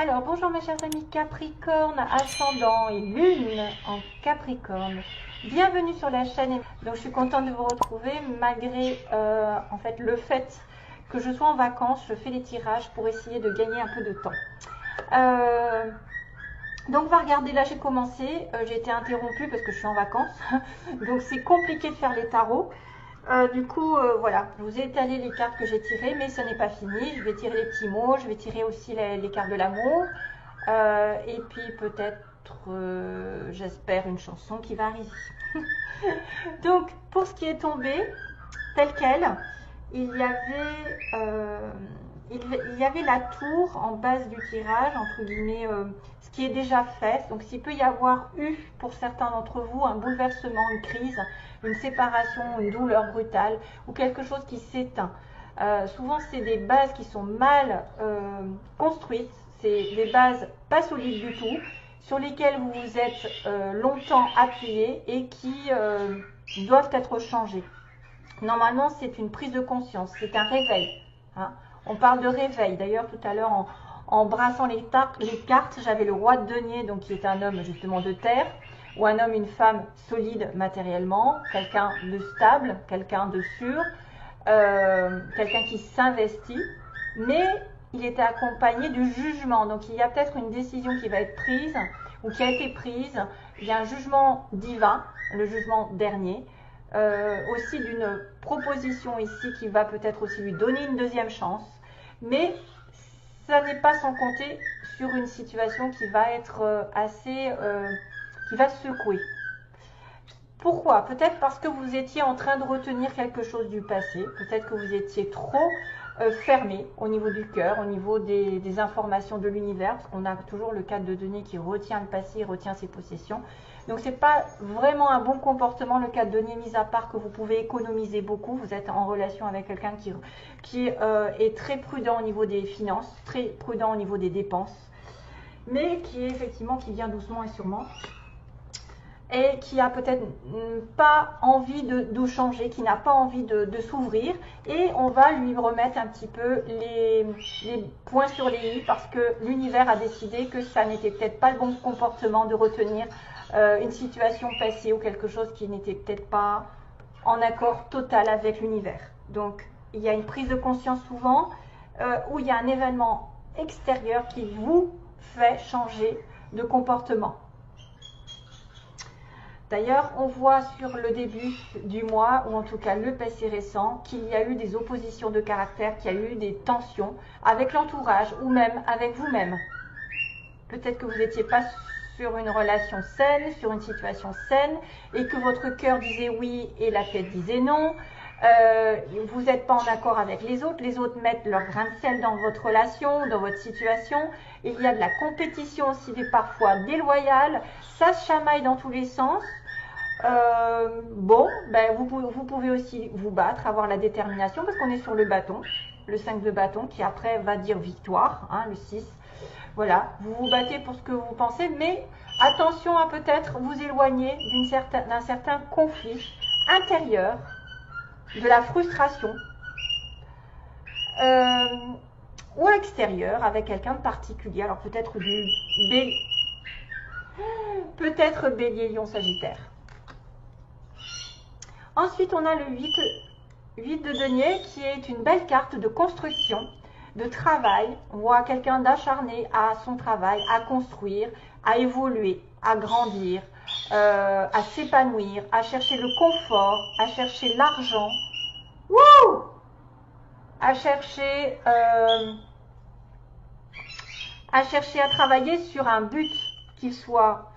Alors, bonjour mes chers amis Capricorne, ascendant et lune en Capricorne. Bienvenue sur la chaîne. Donc, je suis contente de vous retrouver malgré en fait le fait que je sois en vacances. Je fais les tirages pour essayer de gagner un peu de temps. Donc, on va regarder. Là, j'ai commencé. J'ai été interrompue parce que je suis en vacances. Donc, c'est compliqué de faire les tarots. Voilà, je vous ai étalé les cartes que j'ai tirées, mais ce n'est pas fini. Je vais tirer les petits mots, je vais tirer aussi les cartes de l'amour. Et puis peut-être, j'espère, une chanson qui va arriver. Donc, pour ce qui est tombé, tel quel, il y avait la tour en base du tirage, entre guillemets, ce qui est déjà fait. Donc, s'il peut y avoir eu, pour certains d'entre vous, un bouleversement, une crise, une séparation, une douleur brutale ou quelque chose qui s'éteint. Souvent, c'est des bases qui sont mal construites, c'est des bases pas solides du tout, sur lesquelles vous vous êtes longtemps appuyé et qui doivent être changées. Normalement, c'est une prise de conscience, c'est un réveil. Hein. On parle de réveil. D'ailleurs, tout à l'heure, en brassant les cartes, j'avais le roi de denier, donc qui est un homme justement de terre, ou un homme, une femme solide matériellement, quelqu'un de stable, quelqu'un de sûr, quelqu'un qui s'investit, mais il était accompagné du jugement. Donc il y a peut-être une décision qui va être prise, ou qui a été prise, il y a un jugement divin, le jugement dernier, aussi d'une proposition ici qui va peut-être aussi lui donner une deuxième chance, mais ça n'est pas sans compter sur une situation qui va être qui va secouer. Pourquoi? Peut-être parce que vous étiez en train de retenir quelque chose du passé, peut-être que vous étiez trop fermé au niveau du cœur, au niveau des informations de l'univers, parce qu'on a toujours le cadre de denier qui retient le passé, retient ses possessions. Donc c'est pas vraiment un bon comportement, le cadre de denier, mis à part que vous pouvez économiser beaucoup. Vous êtes en relation avec quelqu'un qui est très prudent au niveau des finances, très prudent au niveau des dépenses, mais qui est effectivement qui vient doucement et sûrement, et qui a peut-être pas envie de changer, qui n'a pas envie de s'ouvrir, et on va lui remettre un petit peu les points sur les i, parce que l'univers a décidé que ça n'était peut-être pas le bon comportement de retenir une situation passée ou quelque chose qui n'était peut-être pas en accord total avec l'univers. Donc il y a une prise de conscience souvent où il y a un événement extérieur qui vous fait changer de comportement. D'ailleurs, on voit sur le début du mois, ou en tout cas le passé récent, qu'il y a eu des oppositions de caractère, qu'il y a eu des tensions avec l'entourage ou même avec vous-même. Peut-être que vous n'étiez pas sur une relation saine, sur une situation saine, et que votre cœur disait oui et la tête disait non. Vous n'êtes pas en accord avec les autres mettent leur grain de sel dans votre relation, dans votre situation. Il y a de la compétition aussi, parfois déloyale, ça se chamaille dans tous les sens. Vous pouvez aussi vous battre, avoir la détermination, parce qu'on est sur le bâton, le 5 de bâton, qui après va dire victoire, hein, le 6. Voilà, vous vous battez pour ce que vous pensez, mais attention à peut-être vous éloigner d'un certain conflit intérieur, de la frustration, ou extérieur avec quelqu'un de particulier. Alors peut-être bélier, lion, sagittaire. Ensuite, on a le 8 de denier qui est une belle carte de construction, de travail. On voit quelqu'un d'acharné à son travail, à construire, à évoluer, à grandir, à s'épanouir, à chercher le confort, à chercher l'argent, à chercher à travailler sur un but qui soit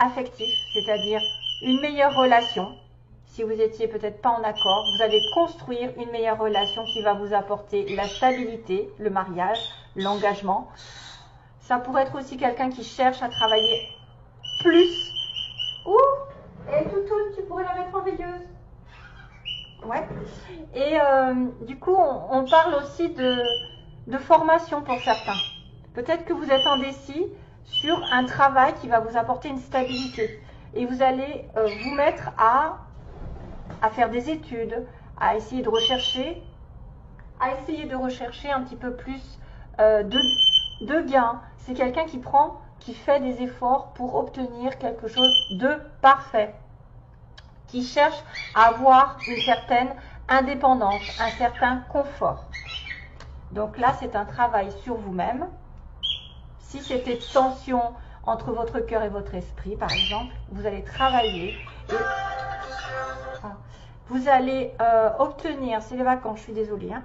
affectif, c'est-à-dire une meilleure relation. Si vous étiez peut-être pas en accord, vous allez construire une meilleure relation qui va vous apporter la stabilité, le mariage, l'engagement. Ça pourrait être aussi quelqu'un qui cherche à travailler plus. Et Toutoune, tu pourrais la mettre en veilleuse. Ouais. Et du coup, on parle aussi de formation pour certains. Peut-être que vous êtes indécis sur un travail qui va vous apporter une stabilité. Et vous allez vous mettre à faire des études, à essayer de rechercher un petit peu plus de gain. C'est quelqu'un qui fait des efforts pour obtenir quelque chose de parfait, qui cherche à avoir une certaine indépendance, un certain confort. Donc là, c'est un travail sur vous-même. Si c'était tension entre votre cœur et votre esprit, par exemple, vous allez travailler et vous allez obtenir, c'est les vacances, je suis désolée, hein.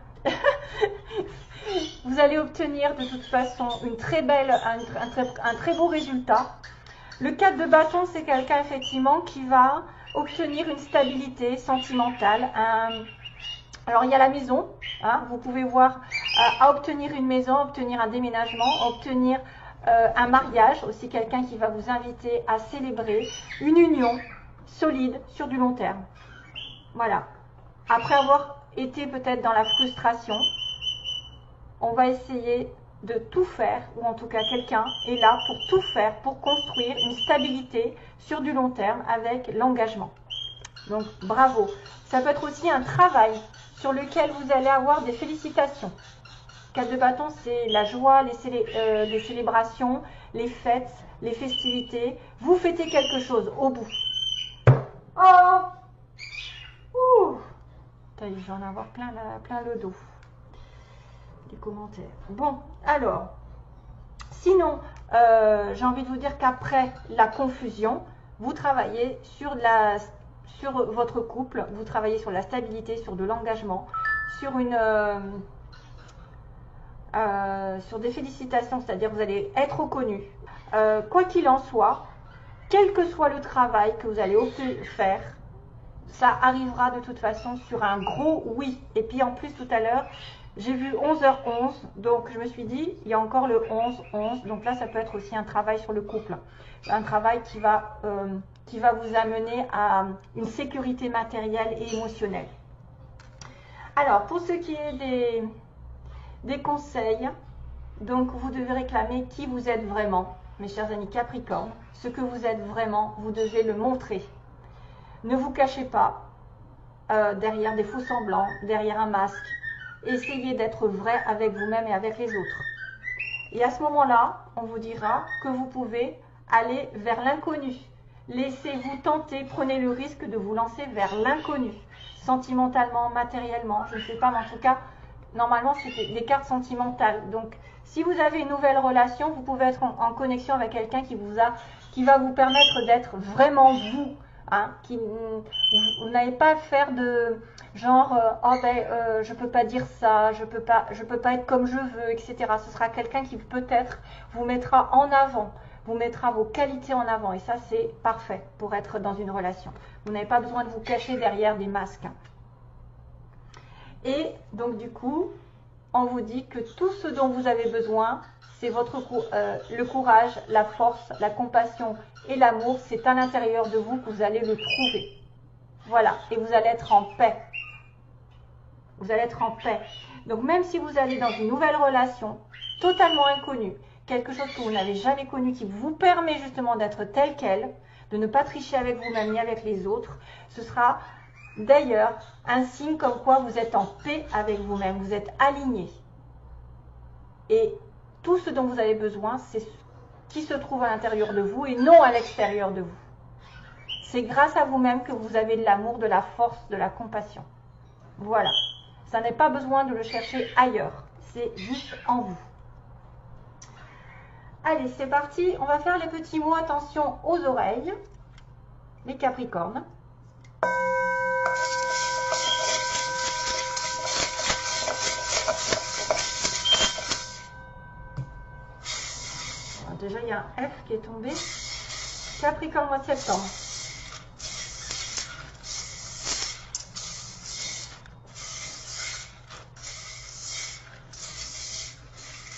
Vous allez obtenir de toute façon une très belle, un très beau résultat. Le 4 de bâton, c'est quelqu'un effectivement qui va obtenir une stabilité sentimentale. Alors il y a la maison, hein, vous pouvez voir à obtenir une maison, obtenir un déménagement, obtenir un mariage, aussi quelqu'un qui va vous inviter à célébrer une union solide sur du long terme. Voilà. Après avoir été peut-être dans la frustration, on va essayer de tout faire, ou en tout cas quelqu'un est là pour tout faire, pour construire une stabilité sur du long terme avec l'engagement. Donc bravo. Ça peut être aussi un travail sur lequel vous allez avoir des félicitations. 4 de bâton, c'est la joie, les célébrations, les fêtes, les festivités. Vous fêtez quelque chose au bout. Oh! Ouh! Je vais en avoir plein le dos. Des commentaires. Bon, alors, sinon, j'ai envie de vous dire qu'après la confusion, vous travaillez sur votre couple, vous travaillez sur la stabilité, sur de l'engagement, sur sur des félicitations, c'est-à-dire vous allez être reconnu. Quoi qu'il en soit, quel que soit le travail que vous allez faire, ça arrivera de toute façon sur un gros oui. Et puis en plus tout à l'heure, j'ai vu 11h11, donc je me suis dit, il y a encore le 11-11, donc là ça peut être aussi un travail sur le couple. Un travail qui va vous amener à une sécurité matérielle et émotionnelle. Alors, pour ce qui est des conseils, donc vous devez réclamer qui vous êtes vraiment, mes chers amis Capricorne. Ce que vous êtes vraiment, vous devez le montrer. Ne vous cachez pas derrière des faux semblants, derrière un masque. Essayez d'être vrai avec vous-même et avec les autres. Et à ce moment-là, on vous dira que vous pouvez aller vers l'inconnu. Laissez-vous tenter, prenez le risque de vous lancer vers l'inconnu. Sentimentalement, matériellement, je ne sais pas, mais en tout cas, normalement, c'est des cartes sentimentales. Donc, si vous avez une nouvelle relation, vous pouvez être en connexion avec quelqu'un qui va vous permettre d'être vraiment vous. Hein, vous n'allez pas faire de genre je peux pas dire ça, je peux pas être comme je veux, etc. Ce sera quelqu'un qui peut-être vous mettra en avant, vous mettra vos qualités en avant, et ça c'est parfait pour être dans une relation. Vous n'avez pas besoin de vous cacher derrière des masques. Et donc du coup, on vous dit que tout ce dont vous avez besoin, c'est le courage, la force, la compassion et l'amour, c'est à l'intérieur de vous que vous allez le trouver. Voilà, et vous allez être en paix. Vous allez être en paix. Donc même si vous allez dans une nouvelle relation, totalement inconnue, quelque chose que vous n'avez jamais connu, qui vous permet justement d'être tel quel, de ne pas tricher avec vous-même ni avec les autres, ce sera d'ailleurs un signe comme quoi vous êtes en paix avec vous-même, vous êtes aligné. Et tout ce dont vous avez besoin, c'est ce qui se trouve à l'intérieur de vous et non à l'extérieur de vous. C'est grâce à vous-même que vous avez de l'amour, de la force, de la compassion. Voilà. Ça n'est pas besoin de le chercher ailleurs. C'est juste en vous. Allez, c'est parti. On va faire les petits mots. Attention aux oreilles. Les Capricornes. Déjà, il y a un F qui est tombé. Capricorne, mois de septembre.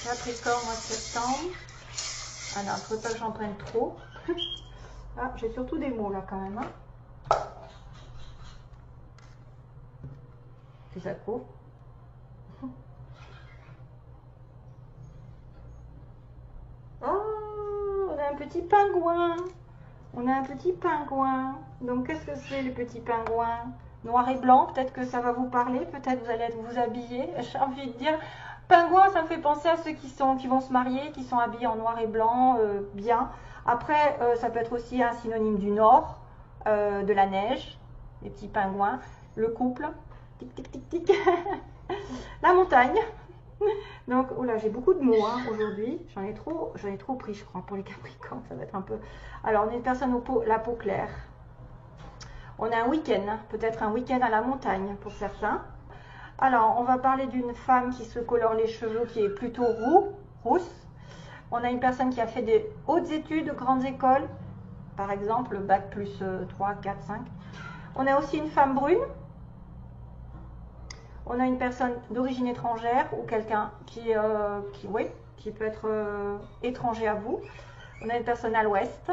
Capricorne, mois de septembre. Ah non, il ne faut pas que j'en prenne trop. Ah, j'ai surtout des mots là quand même. Hein. C'est ça court. Un petit pingouin. On a un petit pingouin. Donc, qu'est-ce que c'est le petit pingouin? Noir et blanc, peut-être que ça va vous parler. Peut-être vous allez vous habiller. J'ai envie de dire, Pingouin, ça me fait penser à ceux qui vont se marier, qui sont habillés en noir et blanc, bien. Après, ça peut être aussi un synonyme du nord, de la neige, les petits pingouins, le couple, tic tic tic tic, la montagne. Donc, oh là, j'ai beaucoup de mots hein, aujourd'hui. J'en ai trop pris, je crois, pour les Capricornes. Ça va être un peu. Alors, on est une personne la peau claire. On a un week-end, peut-être un week-end à la montagne pour certains. Alors, on va parler d'une femme qui se colore les cheveux, qui est plutôt rousse. On a une personne qui a fait des hautes études, grandes écoles, par exemple, bac plus 3, 4, 5. On a aussi une femme brune. On a une personne d'origine étrangère ou quelqu'un qui peut être étranger à vous. On a une personne à l'ouest,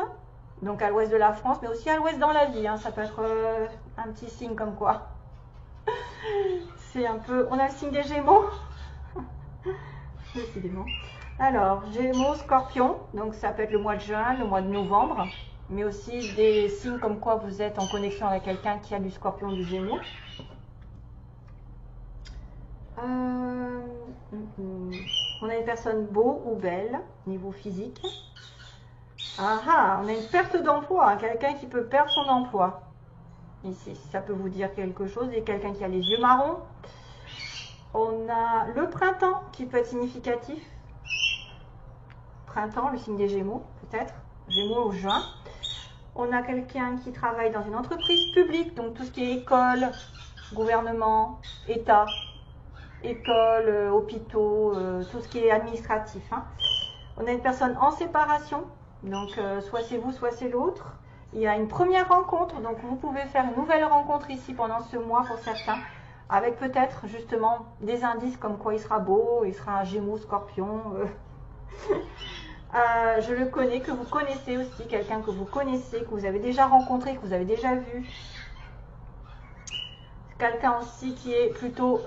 donc à l'ouest de la France, mais aussi à l'ouest dans la vie. Hein. Ça peut être un petit signe comme quoi. C'est un peu... On a le signe des Gémeaux. Décidément. Alors, Gémeaux, Scorpion, donc ça peut être le mois de juin, le mois de novembre, mais aussi des signes comme quoi vous êtes en connexion avec quelqu'un qui a du Scorpion, du Gémeaux. On a une personne beau ou belle, niveau physique. On a une perte d'emploi, hein, quelqu'un qui peut perdre son emploi. Ici, ça peut vous dire quelque chose. Et quelqu'un qui a les yeux marrons. On a le printemps qui peut être significatif. Printemps, le signe des Gémeaux, peut-être. Gémeaux ou juin. On a quelqu'un qui travaille dans une entreprise publique, donc tout ce qui est école, gouvernement, État, école, hôpitaux, tout ce qui est administratif. Hein. On a une personne en séparation, donc soit c'est vous, soit c'est l'autre. Il y a une première rencontre, donc vous pouvez faire une nouvelle rencontre ici pendant ce mois pour certains, avec peut-être justement des indices comme quoi il sera beau, il sera un Gémeaux, Scorpion. Je le connais, que vous connaissez aussi, quelqu'un que vous connaissez, que vous avez déjà rencontré, que vous avez déjà vu. Quelqu'un aussi qui est plutôt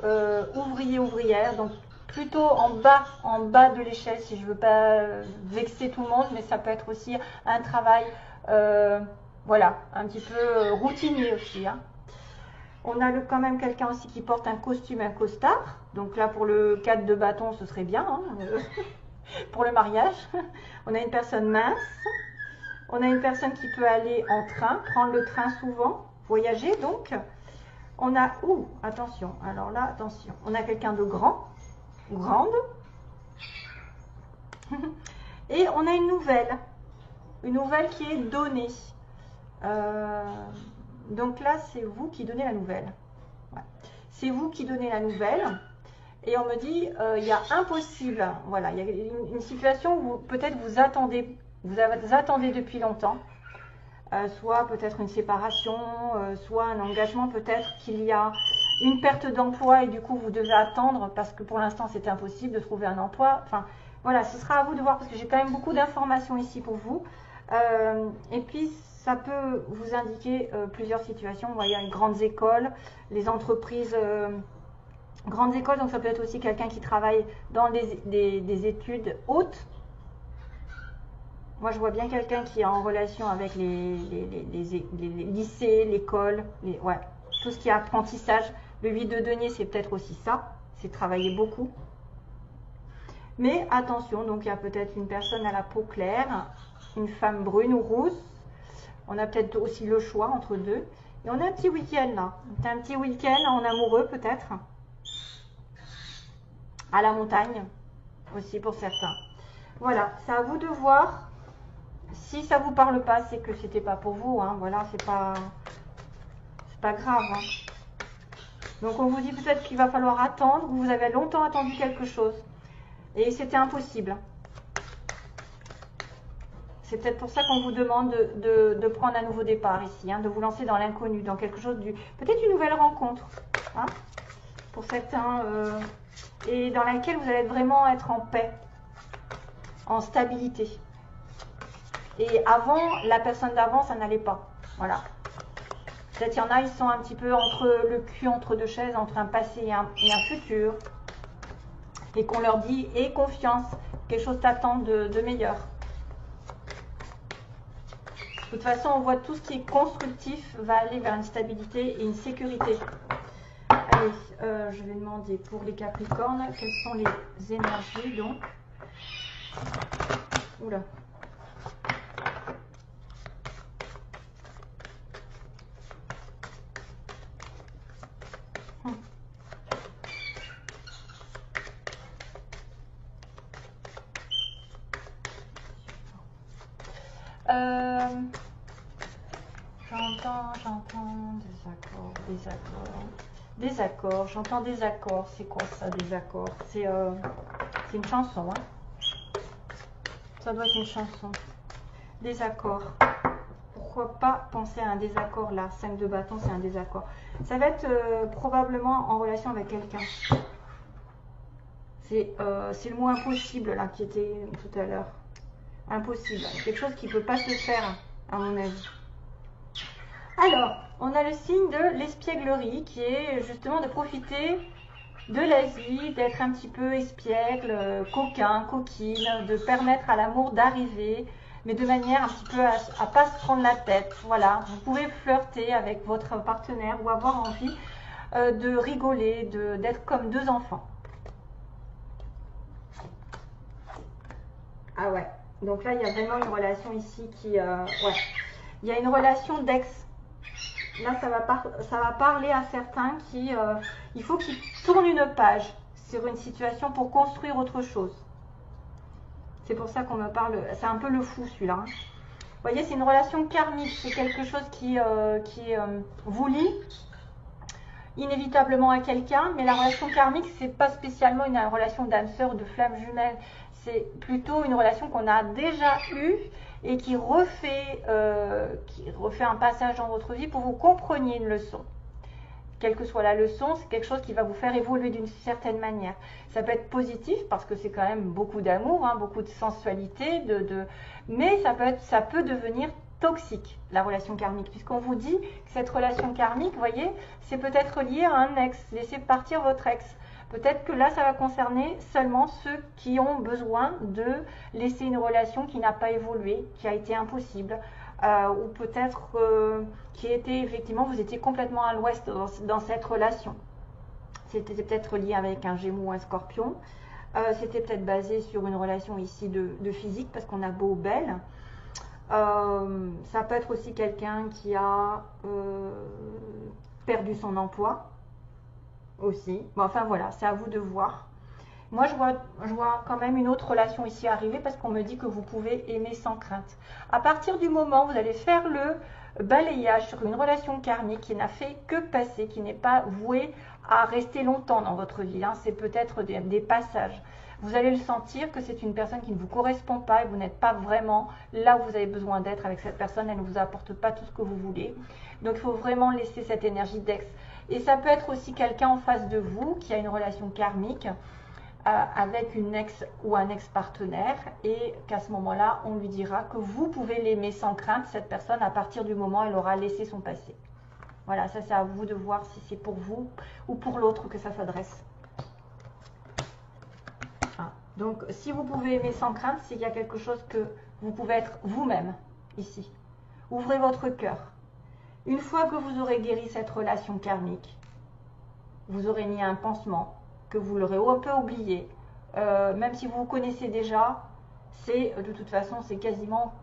ouvrier, ouvrière, donc plutôt en bas de l'échelle, si je ne veux pas vexer tout le monde, mais ça peut être aussi un travail, voilà, un petit peu routinier aussi. Hein. On a quand même quelqu'un aussi qui porte un costume, un costard, donc là pour le 4 de bâton, ce serait bien, hein, pour le mariage. On a une personne mince, on a une personne qui peut aller en train, prendre le train souvent, voyager donc. On a, attention, alors là, attention, on a quelqu'un de grand, grande, et on a une nouvelle qui est donnée. Donc là, c'est vous qui donnez la nouvelle. Ouais. C'est vous qui donnez la nouvelle, et on me dit, il y a impossible, voilà, il y a une situation où peut-être vous attendez depuis longtemps. Soit peut-être une séparation, soit un engagement, peut-être qu'il y a une perte d'emploi et du coup vous devez attendre parce que pour l'instant c'est impossible de trouver un emploi. Enfin voilà, ce sera à vous de voir parce que j'ai quand même beaucoup d'informations ici pour vous. Et puis ça peut vous indiquer plusieurs situations. Vous voyez, les grandes écoles, les entreprises, grandes écoles, donc ça peut être aussi quelqu'un qui travaille dans des études hautes. Moi, je vois bien quelqu'un qui est en relation avec les lycées, l'école, ouais, tout ce qui est apprentissage. Le 8 de denier, c'est peut-être aussi ça, c'est travailler beaucoup. Mais attention, donc il y a peut-être une personne à la peau claire, une femme brune ou rousse. On a peut-être aussi le choix entre deux. Et on a un petit week-end là. Un petit week-end en amoureux peut-être. À la montagne aussi pour certains. Voilà, c'est à vous de voir. Si ça vous parle pas, c'est que c'était pas pour vous. Hein. Voilà, c'est pas grave. Hein. Donc on vous dit peut-être qu'il va falloir attendre. Vous avez longtemps attendu quelque chose et c'était impossible. C'est peut-être pour ça qu'on vous demande de prendre un nouveau départ ici, hein, de vous lancer dans l'inconnu, dans quelque chose peut-être une nouvelle rencontre, hein, pour certains, et dans laquelle vous allez vraiment être en paix, en stabilité. Et avant, la personne d'avant, ça n'allait pas. Voilà. Peut-être qu'il y en a, ils sont un petit peu entre le cul entre deux chaises, entre un passé et un futur. Et qu'on leur dit, aie confiance, quelque chose t'attend de meilleur. De toute façon, on voit tout ce qui est constructif va aller vers une stabilité et une sécurité. Allez, Allez, je vais demander pour les Capricornes, quelles sont les énergies donc. Oula. J'entends des accords, j'entends des accords. C'est quoi ça, des accords? C'est une chanson, hein. Ça doit être une chanson. Des accords. Pourquoi pas penser à un désaccord là? 5 de bâton, c'est un désaccord. Ça va être probablement en relation avec quelqu'un. C'est le mot impossible là qui était tout à l'heure. Impossible. Quelque chose qui ne peut pas se faire, à mon avis. Alors, on a le signe de l'espièglerie qui est justement de profiter de la vie, d'être un petit peu espiègle, coquin, coquine, de permettre à l'amour d'arriver, mais de manière un petit peu à pas se prendre la tête. Voilà, vous pouvez flirter avec votre partenaire ou avoir envie de rigoler, d'être comme deux enfants. Ah ouais, donc là il y a vraiment une relation ici qui... ouais, il y a une relation d'ex. Là, ça va parler à certains qui, il faut qu'ils tournent une page sur une situation pour construire autre chose. C'est pour ça qu'on me parle, c'est un peu le fou celui-là. Hein. Vous voyez, c'est une relation karmique, c'est quelque chose qui vous lie inévitablement à quelqu'un, mais la relation karmique, c'est pas spécialement une relation d'âme sœur ou de flamme jumelle, c'est plutôt une relation qu'on a déjà eue et qui refait un passage dans votre vie pour que vous compreniez une leçon. Quelle que soit la leçon, c'est quelque chose qui va vous faire évoluer d'une certaine manière. Ça peut être positif parce que c'est quand même beaucoup d'amour, hein, beaucoup de sensualité, mais ça peut devenir toxique, la relation karmique, puisqu'on vous dit que cette relation karmique, vous voyez, c'est peut-être lié à un ex. Laissez partir votre ex. Peut-être que là, ça va concerner seulement ceux qui ont besoin de laisser une relation qui n'a pas évolué, qui a été impossible, ou peut-être qui était effectivement, vous étiez complètement à l'ouest dans cette relation. C'était peut-être lié avec un Gémeaux ou un Scorpion. C'était peut-être basé sur une relation ici de physique, parce qu'on a beau ou belle. Ça peut être aussi quelqu'un qui a perdu son emploi aussi. Bon, enfin voilà, c'est à vous de voir. Moi, je vois quand même une autre relation ici arriver parce qu'on me dit que vous pouvez aimer sans crainte. À partir du moment où vous allez faire le balayage sur une relation karmique qui n'a fait que passer, qui n'est pas vouée à rester longtemps dans votre vie, hein, c'est peut-être des passages. Vous allez le sentir que c'est une personne qui ne vous correspond pas et vous n'êtes pas vraiment là où vous avez besoin d'être avec cette personne. Elle ne vous apporte pas tout ce que vous voulez. Donc, il faut vraiment laisser cette énergie d'ex. Et ça peut être aussi quelqu'un en face de vous qui a une relation karmique avec une ex ou un ex-partenaire et qu'à ce moment-là, on lui dira que vous pouvez l'aimer sans crainte, cette personne, à partir du moment où elle aura laissé son passé. Voilà, ça c'est à vous de voir si c'est pour vous ou pour l'autre que ça s'adresse. Donc, si vous pouvez aimer sans crainte, c'est qu'il y a quelque chose que vous pouvez être vous-même ici. Ouvrez votre cœur. Une fois que vous aurez guéri cette relation karmique, vous aurez mis un pansement, que vous l'aurez un peu oublié, même si vous vous connaissez déjà, de toute façon, c'est quasiment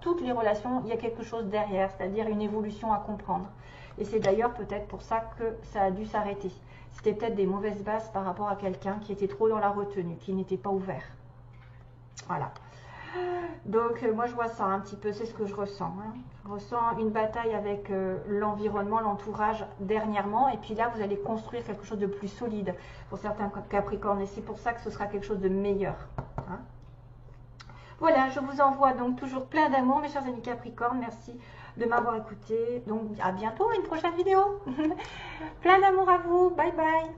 toutes les relations, il y a quelque chose derrière, c'est-à-dire une évolution à comprendre. Et c'est d'ailleurs peut-être pour ça que ça a dû s'arrêter. C'était peut-être des mauvaises bases par rapport à quelqu'un qui était trop dans la retenue, qui n'était pas ouvert. Voilà. Donc moi je vois ça un petit peu, c'est ce que je ressens. Hein. Je ressens une bataille avec l'environnement, l'entourage dernièrement, et puis là vous allez construire quelque chose de plus solide pour certains Capricornes, et c'est pour ça que ce sera quelque chose de meilleur. Hein. Voilà, je vous envoie donc toujours plein d'amour mes chers amis Capricornes, merci de m'avoir écouté, donc à bientôt, une prochaine vidéo. Plein d'amour à vous, bye bye.